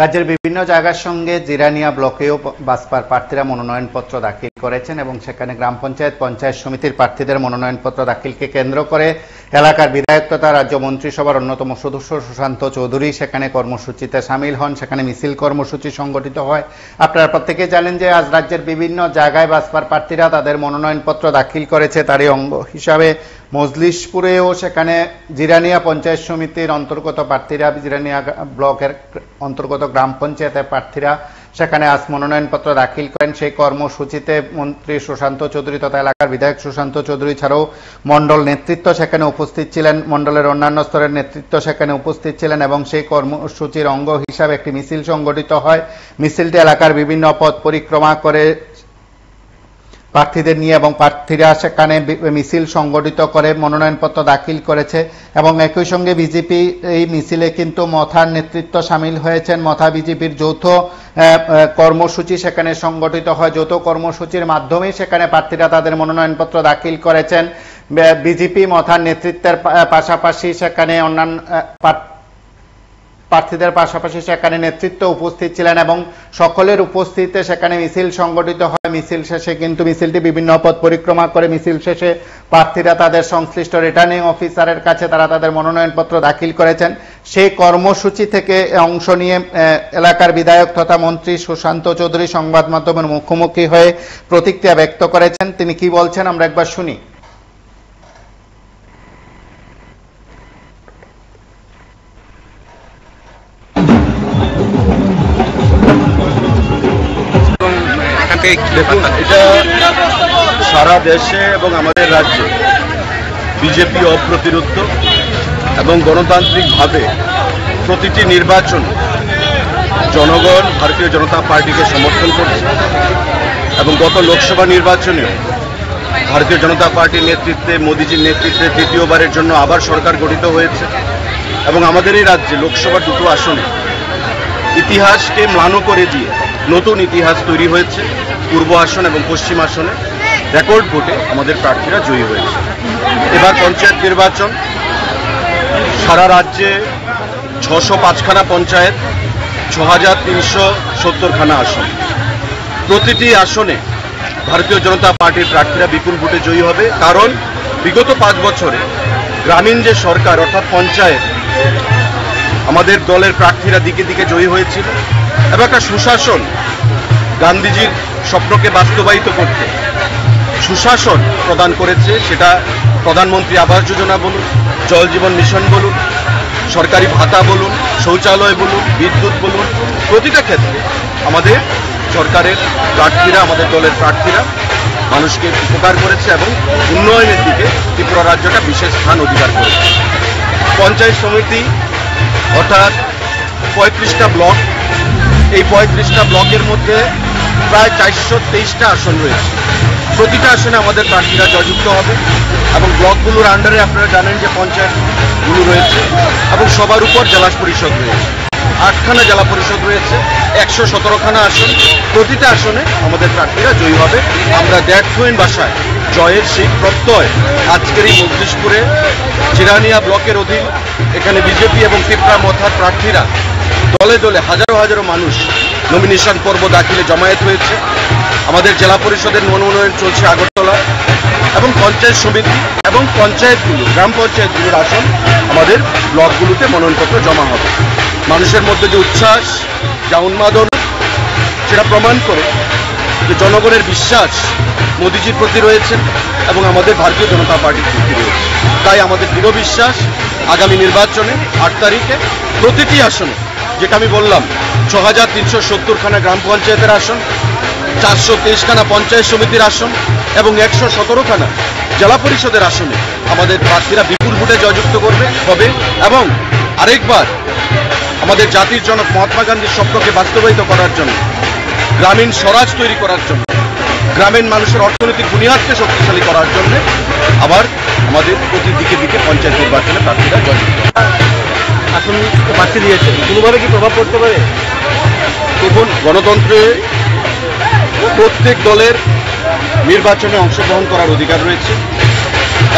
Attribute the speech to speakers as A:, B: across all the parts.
A: রাজ্যের বিভিন্ন জায়গার সঙ্গে জিরানিয়া ব্লকেও বাসপার প্রার্থীরা মনোনয়নপত্র দাখিল করেছেন এবং সেখানে গ্রাম পঞ্চায়েত পঞ্চায়েত সমিতির প্রার্থীদের মনোনয়নপত্র দাখিলকে কেন্দ্র করে এলাকার বিধায়ক তথা রাজ্য মন্ত্রিসভার অন্যতম সদস্য সুশান্ত চৌধুরী সেখানে কর্মসূচিতে সামিল হন। সেখানে মিছিল কর্মসূচি সংগঠিত হয়। আপনারা প্রত্যেকে জানেন যে আজ রাজ্যের বিভিন্ন জায়গায় বাসপার প্রার্থীরা তাদের মনোনয়নপত্র দাখিল করেছে। তারই অঙ্গ হিসাবে মজলিশপুরেও সেখানে জিরানিয়া পঞ্চায়েত সমিতির অন্তর্গত প্রার্থীরা, জিরানিয়া ব্লকের অন্তর্গত গ্রাম পঞ্চায়েতের প্রার্থীরা সেখানে আজ মনোনয়নপত্র দাখিল করেন। সেই কর্মসূচিতে মন্ত্রী সুশান্ত চৌধুরী তথা এলাকার বিধায়ক সুশান্ত চৌধুরী ছাড়াও মণ্ডল নেতৃত্ব সেখানে উপস্থিত ছিলেন, মণ্ডলের অন্যান্য স্তরের নেতৃত্ব সেখানে উপস্থিত ছিলেন এবং সেই কর্মসূচির অঙ্গ হিসাবে একটি মিছিল সংগঠিত হয়। মিছিলটি এলাকার বিভিন্ন পথ পরিক্রমা করে প্রার্থীদের নিয়ে এবং প্রার্থীরা সেখানে মিছিল সংগঠিত করে মনোনয়নপত্র দাখিল করেছে এবং একই সঙ্গে বিজেপি এই মিছিলে কিন্তু মথার নেতৃত্ব সামিল হয়েছেন। মথা বিজেপির যৌথ কর্মসূচি সেখানে সংগঠিত হয়। যৌথ কর্মসূচির মাধ্যমে সেখানে প্রার্থীরা তাদের মনোনয়নপত্র দাখিল করেছেন। বিজেপি মথার নেতৃত্বের পাশাপাশি সেখানে অন্যান্য প্রার্থীদের পাশাপাশি সেখানে নেতৃত্ব উপস্থিত ছিলেন এবং সকলের উপস্থিতিতে সেখানে মিছিল সংগঠিত হয়। মিছিল শেষে কিন্তু মিছিলটি বিভিন্ন পথ পরিক্রমা করে মিছিল শেষে প্রার্থীরা তাদের সংশ্লিষ্ট রিটার্নিং অফিসারের কাছে তাদের মনোনয়নপত্র দাখিল করেছেন। সেই কর্মসূচি থেকে অংশ নিয়ে এলাকার বিধায়ক তথা মন্ত্রী সুশান্ত চৌধুরী সংবাদ মাধ্যমের মুখোমুখি হয়ে প্রতিক্রিয়া ব্যক্ত করেছেন। তিনি কি বলছেন আমরা একবার শুনি।
B: দেখুন, এটা সারা দেশে এবং আমাদের রাজ্যে বিজেপি অপ্রতিরোধ্য এবং গণতান্ত্রিকভাবে প্রতিটি নির্বাচন জনগণ ভারতীয় জনতা পার্টিকে সমর্থন করছে এবং গত লোকসভা নির্বাচনে ভারতীয় জনতা পার্টির নেতৃত্বে, মোদীজির নেতৃত্বে তৃতীয়বারের জন্য আবার সরকার গঠিত হয়েছে এবং আমাদের এই রাজ্যে লোকসভার দুটো আসনে ইতিহাসকে ম্লান করে দিয়ে নতুন ইতিহাস তৈরি হয়েছে। পূর্ব আসন এবং পশ্চিম আসনে রেকর্ড ভোটে আমাদের প্রার্থীরা জয়ী হয়েছে। এবার পঞ্চায়েত নির্বাচন, সারা রাজ্যে 605খানা পঞ্চায়েত, 6370খানা আসন। প্রতিটি আসনে ভারতীয় জনতা পার্টির প্রার্থীরা বিপুল ভোটে জয়ী হবে, কারণ বিগত 5 বছরে গ্রামীণ যে সরকার অর্থাৎ পঞ্চায়েত আমাদের দলের প্রার্থীরা দিকে দিকে জয়ী হয়েছিল এবং একটা সুশাসন, গান্ধীজির স্বপ্নকে বাস্তবায়িত করতে সুশাসন প্রদান করেছে। সেটা প্রধানমন্ত্রী আবাস যোজনা বলুন, জল জীবন মিশন বলুন, সরকারি ভাতা বলুন, শৌচালয় বলুন, বিদ্যুৎ বলুন, প্রতিটা ক্ষেত্রে আমাদের সরকারের প্রার্থীরা, আমাদের দলের প্রার্থীরা মানুষকে উপকার করেছে এবং উন্নয়নের দিকে ত্রিপুরা রাজ্যটা বিশেষ স্থান অধিকার করেছে। পঞ্চায়েত সমিতি অর্থাৎ 35টা ব্লক, এই 35টা ব্লকের মধ্যে প্রায় 423টা আসন রয়েছে। প্রতিটা আসনে আমাদের প্রার্থীরা জয়যুক্ত হবে এবং ব্লকগুলোর আন্ডারে আপনারা জানেন যে পঞ্চায়েতগুলো রয়েছে এবং সবার উপর জেলা পরিষদ রয়েছে। 8খানা জেলা পরিষদ রয়েছে, 117খানা আসন। প্রতিটা আসনে আমাদের প্রার্থীরা জয়ী হবে। আমরা দ্যাটফুইন ভাষায় জয়ের সেই প্রত্যয় আজকের এই মজলিশপুরে জিরানিয়া ব্লকের অধীন এখানে বিজেপি এবং ত্রিপুরা মথার প্রার্থীরা দলে দলে হাজারো হাজারো মানুষ নমিনেশন পর্ব দাখিলে জমায়েত হয়েছে। আমাদের জেলা পরিষদের মনোনয়ন চলছে আগরতলা এবং পঞ্চায়েত সমিতি এবং পঞ্চায়েতগুলো, গ্রাম পঞ্চায়েতগুলোর আসন আমাদের ব্লকগুলোতে মনোনয়নপত্র জমা হবে। মানুষের মধ্যে যে উচ্ছ্বাস, যা উন্মাদনা, সেটা প্রমাণ করে যে জনগণের বিশ্বাস মোদীজির প্রতি রয়েছে এবং আমাদের ভারতীয় জনতা পার্টির প্রতি রয়েছে। তাই আমাদের দৃঢ় বিশ্বাস আগামী নির্বাচনে 8 তারিখে প্রতিটি আসনে, যেটা আমি বললাম 6370খানা গ্রাম পঞ্চায়েতের আসন, 423খানা পঞ্চায়েত সমিতির আসন এবং 117খানা জেলা পরিষদের আসনে আমাদের প্রার্থীরা বিপুল ভোটে জয়যুক্ত হবে এবং আরেকবার আমাদের জাতির জনক মহাত্মা গান্ধীর স্বপ্নকে বাস্তবায়িত করার জন্য, গ্রামীণ স্বরাজ তৈরি করার জন্য, গ্রামীণ মানুষের অর্থনৈতিক বুনিয়াদকে শক্তিশালী করার জন্য আবার আমাদের প্রতি দিকে দিকে পঞ্চায়েত নির্বাচনে প্রার্থীরা জয়যুক্ত
C: এখন প্রার্থী দিয়েছে, কোনোভাবে কি প্রভাব পড়তে পারে?
B: দেখুন, গণতন্ত্রে প্রত্যেক দলের নির্বাচনে অংশগ্রহণ করার অধিকার রয়েছে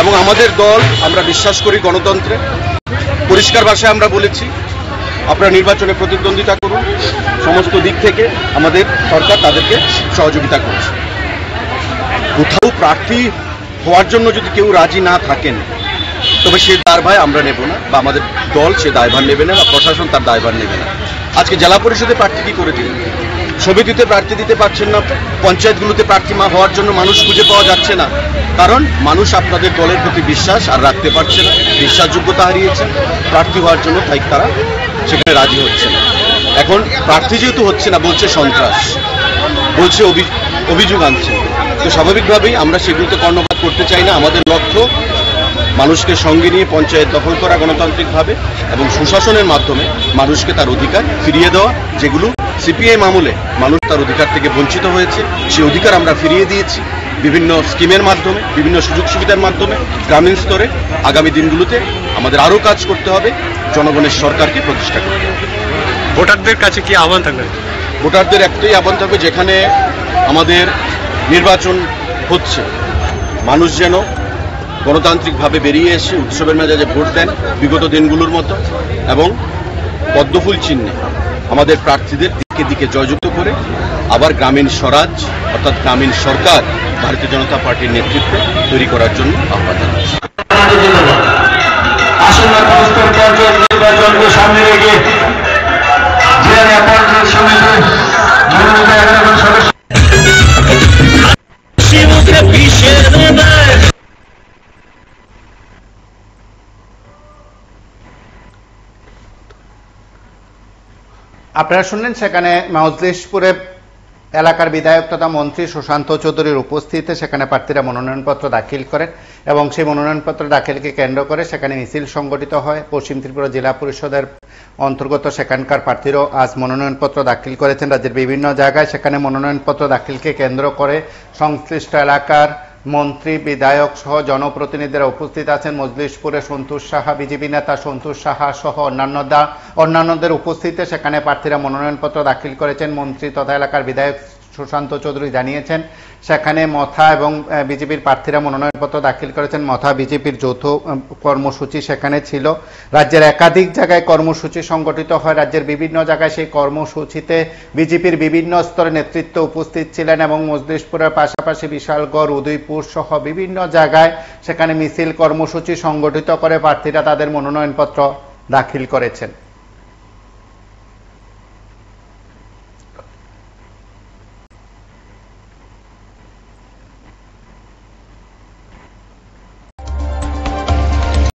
B: এবং আমাদের দল, আমরা বিশ্বাস করি গণতন্ত্রে। পরিষ্কার ভাষায় আমরা বলেছি আপনারা নির্বাচনে প্রতিদ্বন্দ্বিতা করুন, সমস্ত দিক থেকে আমাদের সরকার তাদেরকে সহযোগিতা করছে। কোথাও প্রার্থী হওয়ার জন্য যদি কেউ রাজি না থাকেন তবে সে দায়ভার আমরা নেব না, বা আমাদের দল সে দায়ভার নেবে না, বা প্রশাসন তার দায়ভার নেবে না। আজকে জেলা পরিষদে প্রার্থী কি করে দিলেন, সমিতিতে প্রার্থী দিতে পারছেন না, পঞ্চায়েতগুলোতে প্রার্থী হওয়ার জন্য মানুষ খুঁজে পাওয়া যাচ্ছে না, কারণ মানুষ আপনাদের দলের প্রতি বিশ্বাস আর রাখতে পারছে না, বিশ্বাসযোগ্যতা হারিয়েছে প্রার্থী হওয়ার জন্য, তাই তারা সেখানে রাজি হচ্ছে না। এখন প্রার্থী যেহেতু হচ্ছে না, বলছে সন্ত্রাস, বলছে অভিযোগ আনছে, তো স্বাভাবিকভাবেই আমরা সেগুলোতে কর্ণপাত করতে চাই না। আমাদের লক্ষ্য মানুষকে সঙ্গে নিয়ে পঞ্চায়েত দখল করা গণতান্ত্রিকভাবে এবং সুশাসনের মাধ্যমে মানুষকে তার অধিকার ফিরিয়ে দেওয়া, যেগুলো সিপিআইএম আমলে মানুষ তার অধিকার থেকে বঞ্চিত হয়েছে, সেই অধিকার আমরা ফিরিয়ে দিয়েছি বিভিন্ন স্কিমের মাধ্যমে, বিভিন্ন সুযোগ সুবিধার মাধ্যমে। গ্রামীণ স্তরে আগামী দিনগুলোতে আমাদের আরও কাজ করতে হবে, জনগণের সরকারকে প্রতিষ্ঠা করতে হবে।
C: ভোটারদের কাছে কি আহ্বান থাকবে?
B: ভোটারদের একটাই আহ্বান থাকবে, যেখানে আমাদের নির্বাচন হচ্ছে মানুষ যেন গণতান্ত্রিকভাবে বেরিয়ে এসে উৎসবের মেজাজে ভোট দেন বিগত দিনগুলোর মতো, এবং পদ্মফুল চিহ্নে আমাদের প্রার্থীদের দিকে দিকে জয়যুক্ত করে আবার গ্রামীণ স্বরাজ অর্থাৎ গ্রামীণ সরকার ভারতীয় জনতা পার্টির নেতৃত্বে তৈরি করার জন্য আহ্বান জানাচ্ছি।
D: আসন্ন প্রস্তাব পর্যায়ের নির্বাচনকে সামনে রেখে জেলা পঞ্চায়েত সমিতির মনোনীত 11 সদস্য
A: আপনারা শুনলেন সেখানে মজলিশপুরে এলাকার বিধায়ক তথা মন্ত্রী সুশান্ত চৌধুরীর উপস্থিতিতে সেখানে প্রার্থীরা মনোনয়নপত্র দাখিল করেন এবং সেই মনোনয়নপত্র দাখিলকে কেন্দ্র করে সেখানে মিছিল সংগঠিত হয়। পশ্চিম ত্রিপুরা জেলা পরিষদের অন্তর্গত সেখানকার প্রার্থীরাও আজ মনোনয়নপত্র দাখিল করেছেন। রাজ্যের বিভিন্ন জায়গায় সেখানে মনোনয়নপত্র দাখিলকে কেন্দ্র করে সংশ্লিষ্ট এলাকার মন্ত্রী, বিধায়ক সহ জনপ্রতিনিধিরা উপস্থিত আছেন। মজলিশপুরে সন্তোষ সাহা, বিজেপি নেতা সন্তোষ সাহা সহ অন্যান্যদের উপস্থিতিতে সেখানে প্রার্থীরা মনোনয়নপত্র দাখিল করেছেন। মন্ত্রী তথা এলাকার বিধায়ক সুশান্ত চৌধুরী জানিয়েছেন সেখানে মথা এবং বিজেপির প্রার্থীরা মনোনয়নপত্র দাখিল করেছেন। মথা বিজেপির যৌথ কর্মসূচি সেখানে ছিল। রাজ্যের একাধিক জায়গায় কর্মসূচি সংগঠিত হয়। রাজ্যের বিভিন্ন জায়গায় সেই কর্মসূচিতে বিজেপির বিভিন্ন স্তরের নেতৃত্ব উপস্থিত ছিলেন এবং মজলিশপুরের পাশাপাশি বিশালগড়, উদয়পুর সহ বিভিন্ন জায়গায় সেখানে মিছিল কর্মসূচি সংগঠিত করে প্রার্থীরা তাদের মনোনয়নপত্র দাখিল করেছেন।